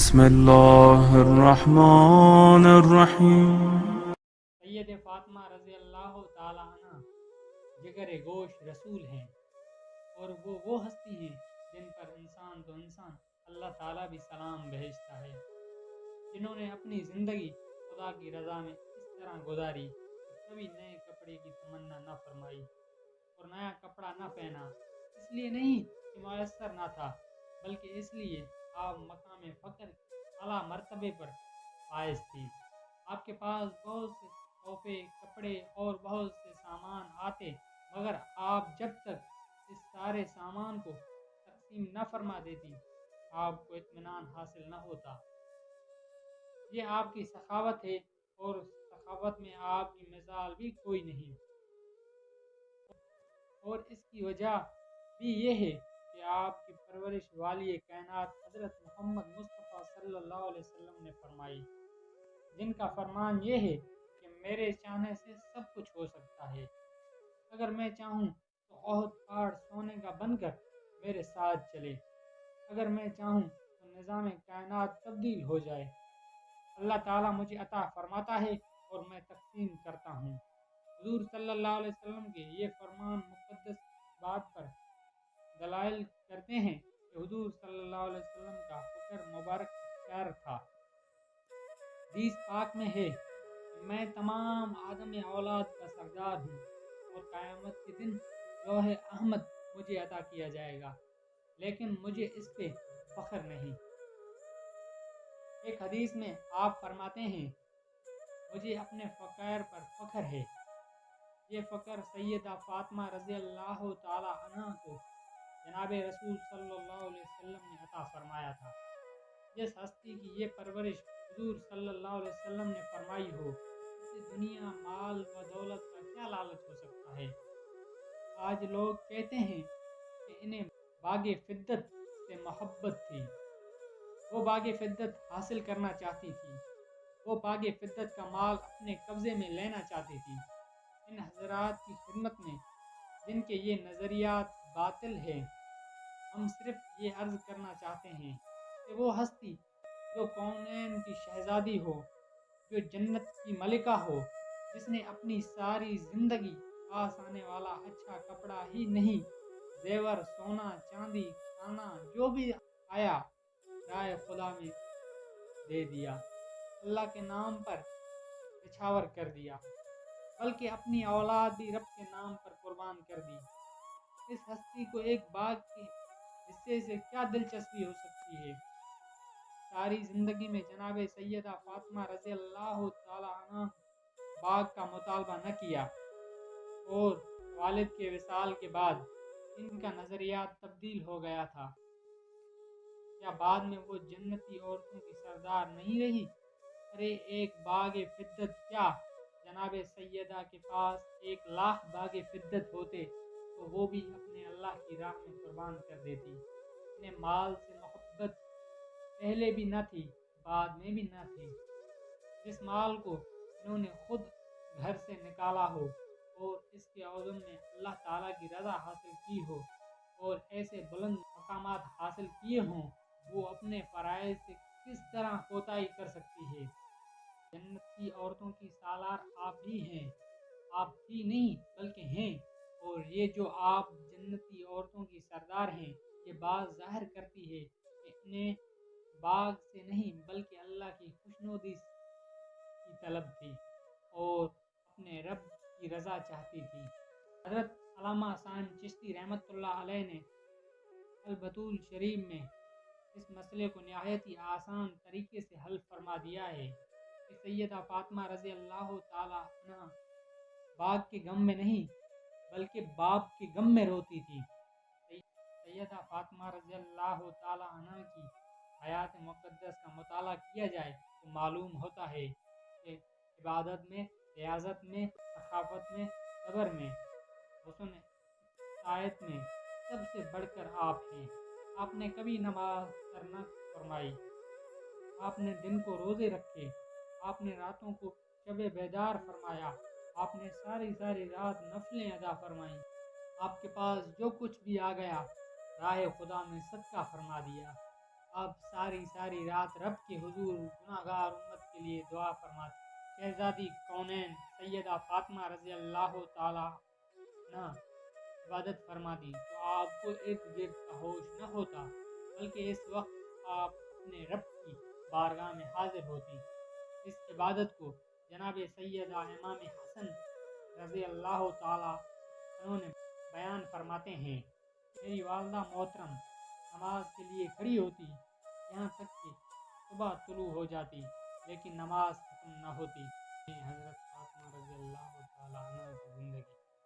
بسم اللہ الرحمن الرحیم۔ سید فاطمہ رضی اللہ تعالیٰ عنہ جگر گوش رسول ہیں، اور وہ ہستی ہیں جن پر انسان تو انسان اللہ تعالیٰ بھی سلام بھیجتا ہے، جنہوں نے اپنی زندگی خدا کی رضا میں اس طرح گزاری کہ کبھی نئے کپڑے کی تمنا نہ فرمائی اور نیا کپڑا نہ پہنا، اس لیے نہیں کہ میسر نہ تھا، بلکہ اس لیے آپ مقام فخر اعلیٰ مرتبے پر فائز تھی۔ آپ کے پاس بہت سے تحفے، کپڑے اور بہت سے سامان آتے، مگر آپ جب تک اس سارے سامان کو تقسیم نہ فرما دیتی، آپ کو اطمینان حاصل نہ ہوتا۔ یہ آپ کی سخاوت ہے، اور سخاوت میں آپ کی مثال بھی کوئی نہیں، اور اس کی وجہ بھی یہ ہے کہ آپ کی پرورش والی کائنات حضرت محمد مصطفیٰ صلی اللہ علیہ وسلم نے فرمائی، جن کا فرمان یہ ہے کہ میرے چاہنے سے سب کچھ ہو سکتا ہے۔ اگر میں چاہوں تو عہد پہاڑ سونے کا بن کر میرے ساتھ چلے، اگر میں چاہوں تو نظام کائنات تبدیل ہو جائے۔ اللہ تعالیٰ مجھے عطا فرماتا ہے اور میں تقسیم کرتا ہوں۔ حضور صلی اللہ علیہ وسلم کے یہ فرمان مقدس بات پر دلائل کرتے ہیں کہ حضور صلی اللہ علیہ وسلم کا فکر مبارک اختیار تھا۔ حدیث پاک میں ہے کہ میں تمام آدم اولاد کا سردار ہوں، اور قیامت کے دن لوح احمد مجھے عطا کیا جائے گا، لیکن مجھے اس پہ فخر نہیں۔ ایک حدیث میں آپ فرماتے ہیں، مجھے اپنے فقیر پر فخر ہے۔ یہ فخر سیدہ فاطمہ رضی اللہ تعالی عنہ کو جناب رسول صلی اللہ علیہ وسلم نے عطا فرمایا تھا۔ جس ہستی کی یہ پرورش حضور صلی اللہ علیہ وسلم نے فرمائی ہو، اسے دنیا، مال و دولت کا کیا لالچ ہو سکتا ہے؟ آج لوگ کہتے ہیں کہ انہیں باغ فدت سے محبت تھی، وہ باغ فدت حاصل کرنا چاہتی تھی، وہ باغ فدت کا مال اپنے قبضے میں لینا چاہتی تھی۔ ان حضرات کی خدمت میں جن کے یہ نظریات باطل ہیں، ہم صرف یہ عرض کرنا چاہتے ہیں کہ وہ ہستی جو کونین کی شہزادی ہو، جو جنت کی ملکہ ہو، جس نے اپنی ساری زندگی پاس آنے والا اچھا کپڑا ہی نہیں، زیور، سونا، چاندی، کھانا جو بھی آیا رائے خدا میں دے دیا، اللہ کے نام پر نچھاور کر دیا، بلکہ اپنی اولاد بھی رب کے نام پر قربان کر دی۔ اس ہستی کو ایک باغ کے حصے سے کیا دلچسپی ہو سکتی ہے؟ ساری زندگی میں جناب سیدہ فاطمہ رضی اللہ تعالی عنہ باغ کا مطالبہ نہ کیا، اور والد کے وصال کے بعد ان کا نظریات تبدیل ہو گیا تھا۔ کیا بعد میں وہ جنتی عورتوں کی سردار نہیں رہی؟ ارے ایک باغ فدت کیا، جناب سیدہ کے پاس 1,00,000 باغ فدت ہوتے تو وہ بھی اپنے اللہ کی راہ میں قربان کر دیتی۔ انہیں مال سے محبت پہلے بھی نہ تھی، بعد میں بھی نہ تھی۔ جس مال کو انہوں نے خود گھر سے نکالا ہو اور اس کے عوض میں اللہ تعالیٰ کی رضا حاصل کی ہو اور ایسے بلند مقامات حاصل کیے ہوں، وہ اپنے فرائض سے کس طرح کوتاہی کر سکتی ہے؟ جنتی عورتوں کی سالار آپ ہی ہیں، آپ تھی نہیں بلکہ ہیں، اور یہ جو آپ جنتی عورتوں کی سردار ہیں، یہ بات ظاہر کرتی ہے کہ انہیں باغ سے نہیں بلکہ اللہ کی خوشنودی کی طلب تھی، اور اپنے رب کی رضا چاہتی تھی۔ حضرت علامہ حسین چشتی رحمۃ اللہ علیہ نے البتول شریف میں اس مسئلے کو نہایت ہی آسان طریقے سے حل فرما دیا ہے کہ سیدہ فاطمہ رضی اللہ تعالی عنہ باغ کے غم میں نہیں بلکہ باپ کے غم میں روتی تھی۔ سیدہ فاطمہ رضی اللہ تعالی عنہ کی حیات مقدس کا مطالعہ کیا جائے تو معلوم ہوتا ہے کہ عبادت میں، ریاضت میں، سخاوت میں، صبر میں، حسن عطایت میں سب سے بڑھ کر آپ ہیں۔ آپ نے کبھی نماز نہ فرمائی، آپ نے دن کو روزے رکھے، آپ نے راتوں کو شب بیدار فرمایا، آپ نے ساری رات نفلیں ادا فرمائیں، آپ کے پاس جو کچھ بھی آ گیا راہ خدا میں صدقہ فرما دیا۔ آپ ساری ساری رات رب کے حضور گناہ گار امت کے لیے دعا فرماتے. شہزادی کونین سیدہ فاطمہ رضی اللہ تعالی عنہ عبادت فرماتی تو آپ کو ارد گرد کا ہوش نہ ہوتا، بلکہ اس وقت آپ اپنے رب کی بارگاہ میں حاضر ہوتی. اس عبادت کو جناب سیدہ امام حسن رضی اللہ تعالی عنہ نے بیان فرماتے ہیں. میری والدہ محترم نماز کے لیے کھڑی ہوتی یہاں تک کہ صبح طلوع ہو جاتی لیکن نماز ختم نہ ہوتی. حضرت فاطمہ رضی اللہ تعالی عنہ کی زندگی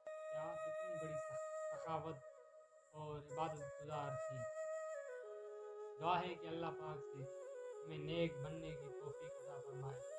کیا اتنی بڑی سخاوت اور عبادت گزار تھی. دعا ہے کہ اللہ پاک سے ہمیں نیک بننے کی توفیق عطا فرمائے.